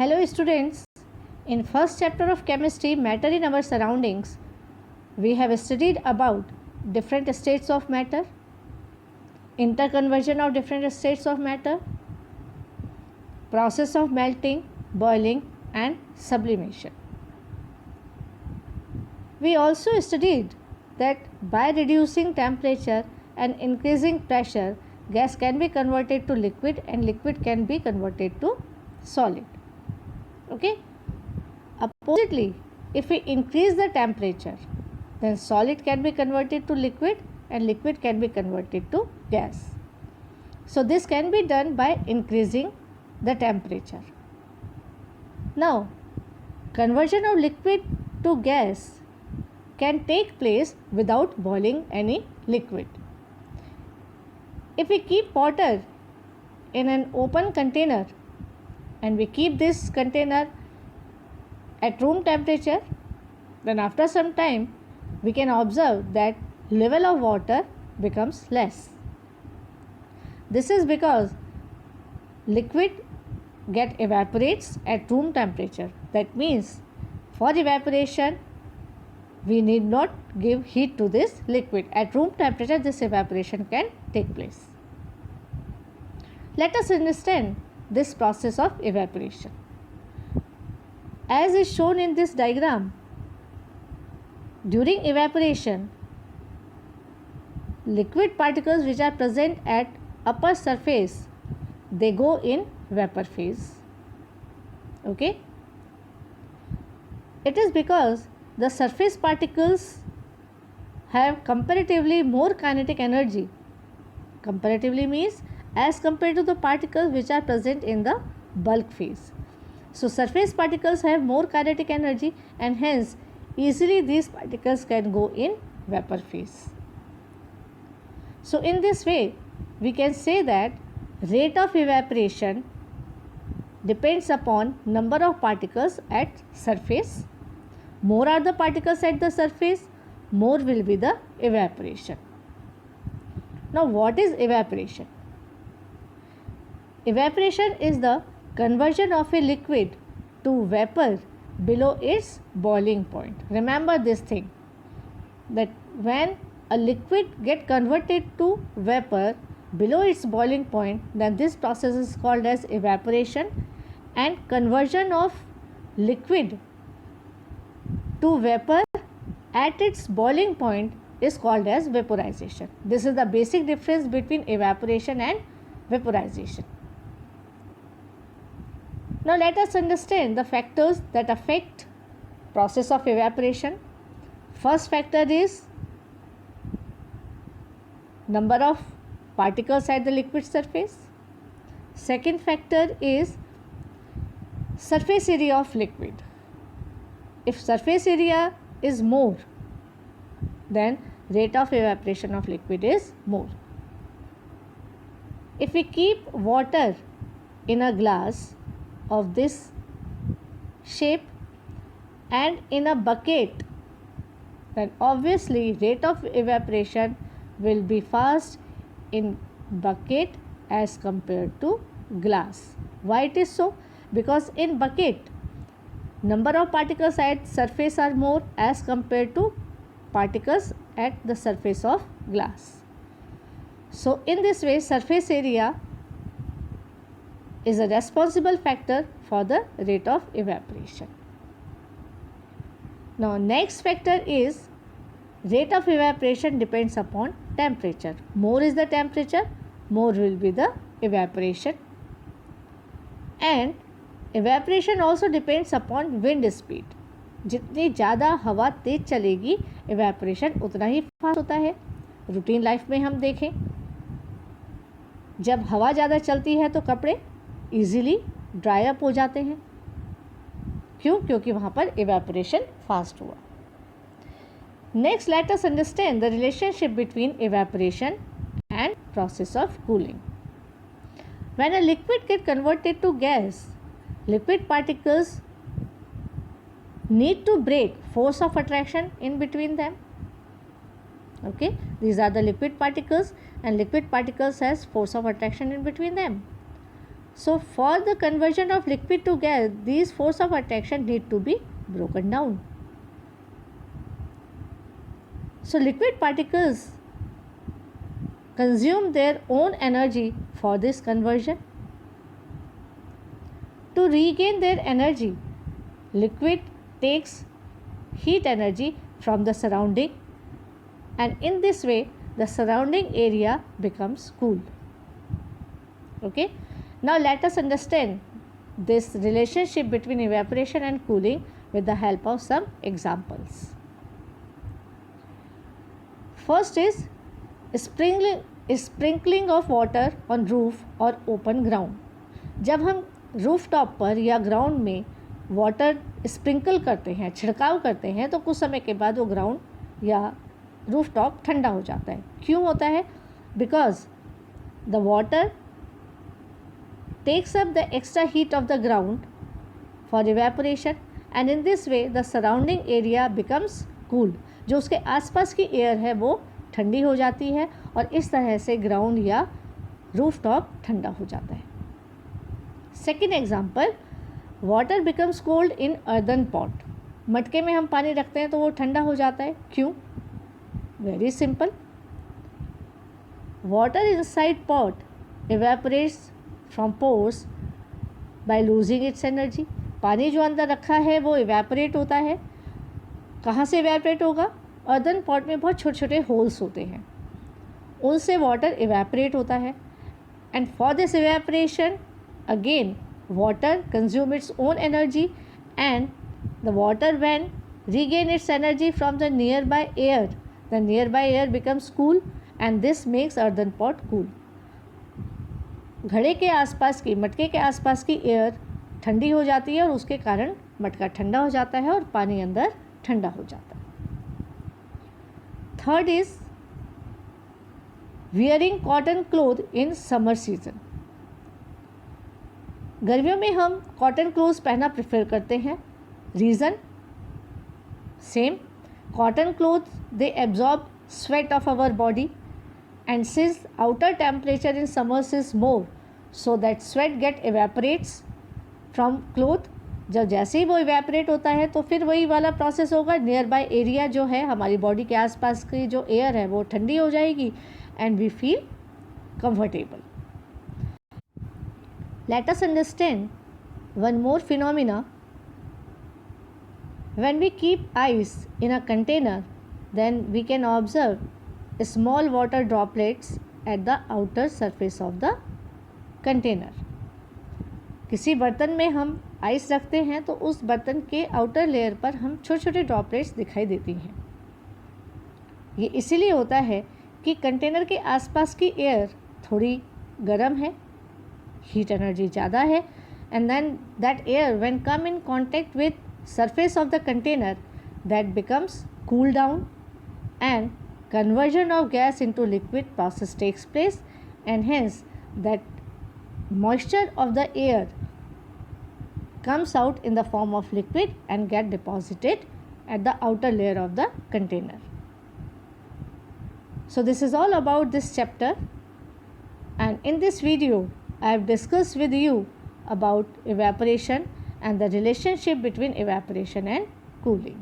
Hello students, in first chapter of chemistry, matter in our surroundings, we have studied about different states of matter, interconversion of different states of matter, process of melting, boiling and sublimation. We also studied that by reducing temperature and increasing pressure, gas can be converted to liquid and liquid can be converted to solid. Okay. Oppositely, if we increase the temperature, then solid can be converted to liquid and liquid can be converted to gas. So this can be done by increasing the temperature. Now, conversion of liquid to gas can take place without boiling any liquid. If we keep water in an open container and we keep this container at room temperature, then after some time we can observe that level of water becomes less. This is because liquid evaporates at room temperature. That means for evaporation we need not give heat to this liquid. At room temperature this evaporation can take place. Let us understand this process of evaporation. As is shown in this diagram, during evaporation, liquid particles which are present at upper surface, they go in vapor phase. Okay? It is because the surface particles have comparatively more kinetic energy. Comparatively means as compared to the particles which are present in the bulk phase. So surface particles have more kinetic energy and hence easily these particles can go in vapor phase. So in this way we can say that rate of evaporation depends upon number of particles at surface. More are the particles at the surface, more will be the evaporation. Now what is evaporation? Evaporation is the conversion of a liquid to vapor below its boiling point. Remember this thing, that when a liquid get converted to vapor below its boiling point, then this process is called as evaporation, and conversion of liquid to vapor at its boiling point is called as vaporization. This is the basic difference between evaporation and vaporization. Now let us understand the factors that affect process of evaporation. First factor is number of particles at the liquid surface. Second factor is surface area of liquid. If surface area is more, then rate of evaporation of liquid is more. If we keep water in a glass of this shape and in a bucket, then obviously rate of evaporation will be fast in bucket as compared to glass. Why it is so? Because in bucket number of particles at surface are more as compared to particles at the surface of glass. So in this way surface area is a responsible factor for the rate of evaporation. Now next factor is rate of evaporation depends upon temperature. More is the temperature, more will be the evaporation. And evaporation also depends upon wind speed. जितनी ज़्यादा हवा तेज चलेगी evaporation उतना ही fast होता है. Routine life में हम देखें, जब हवा ज़्यादा चलती है तो कपड़े इजीली ड्राई अप हो जाते हैं. क्यों? क्योंकि वहाँ पर evaporation फास्ट हुआ. Next, let us understand the relationship between evaporation and process of cooling. When a liquid gets converted to gas, liquid particles need to break force of attraction in between them. Okay, these are the liquid particles and liquid particles has force of attraction in between them. So for the conversion of liquid to gas, these force of attraction need to be broken down. So liquid particles consume their own energy for this conversion. To regain their energy, liquid takes heat energy from the surrounding, and in this way the surrounding area becomes cool. Okay, now let us understand this relationship between evaporation and cooling with the help of some examples. First is sprinkling of water on roof or open ground. जब हम roof top पर या ground में water sprinkle करते हैं, छिड़काव करते हैं, तो कुछ समय के बाद वो ग्राउंड या रूफ टॉप ठंडा हो जाता है. क्यों होता है? Because the water takes up the extra heat of the ground for evaporation, and in this way the surrounding area becomes cool. जो उसके आसपास की एयर है वो ठंडी हो जाती है और इस तरह से ग्राउंड या रूफ टॉप ठंडा हो जाता है. Second example, water becomes cold in earthen pot. मटके में हम पानी रखते हैं तो वो ठंडा हो जाता है. क्यों? Very simple. Water inside pot evaporates from pores by losing its energy. पानी जो अंदर रखा है वो इवेपोरेट होता है. कहाँ से इवेपोरेट होगा? अर्दन पॉट में बहुत छोटे छोटे होल्स होते हैं, उनसे वाटर इवेपोरेट होता है. And for this evaporation again water consume its own energy, and the water when regain its energy from the nearby air becomes cool, and this makes earthen pot cool. घड़े के आसपास की, मटके के आसपास की एयर ठंडी हो जाती है और उसके कारण मटका ठंडा हो जाता है और पानी अंदर ठंडा हो जाता है. Third is wearing cotton cloth in summer season. गर्मियों में हम कॉटन क्लोथ्स पहनना प्रेफर करते हैं. Reason same. Cotton cloth they absorb sweat of our body, and since outer temperature in summers is more, so that sweat get evaporates from cloth. जब जैसे ही वो evaporate होता है तो फिर वही वाला प्रोसेस होगा. नियर बाय एरिया जो है हमारी बॉडी के आसपास की जो एयर है वो ठंडी हो जाएगी and we feel comfortable. Let us understand one more phenomena. When we keep ice in a container, then we can observe small water droplets at the outer surface of the container. किसी बर्तन में हम ice रखते हैं तो उस बर्तन के आउटर लेयर पर हम छोटे छोटे ड्रॉपलेट्स दिखाई देती हैं. ये इसीलिए होता है कि कंटेनर के आसपास की एयर थोड़ी गर्म है, हीट एनर्जी ज़्यादा है, and then that air when come in contact with surface of the container that becomes cool down, and conversion of gas into liquid process takes place, and hence that moisture of the air comes out in the form of liquid and get deposited at the outer layer of the container. So this is all about this chapter, and in this video I have discussed with you about evaporation and the relationship between evaporation and cooling.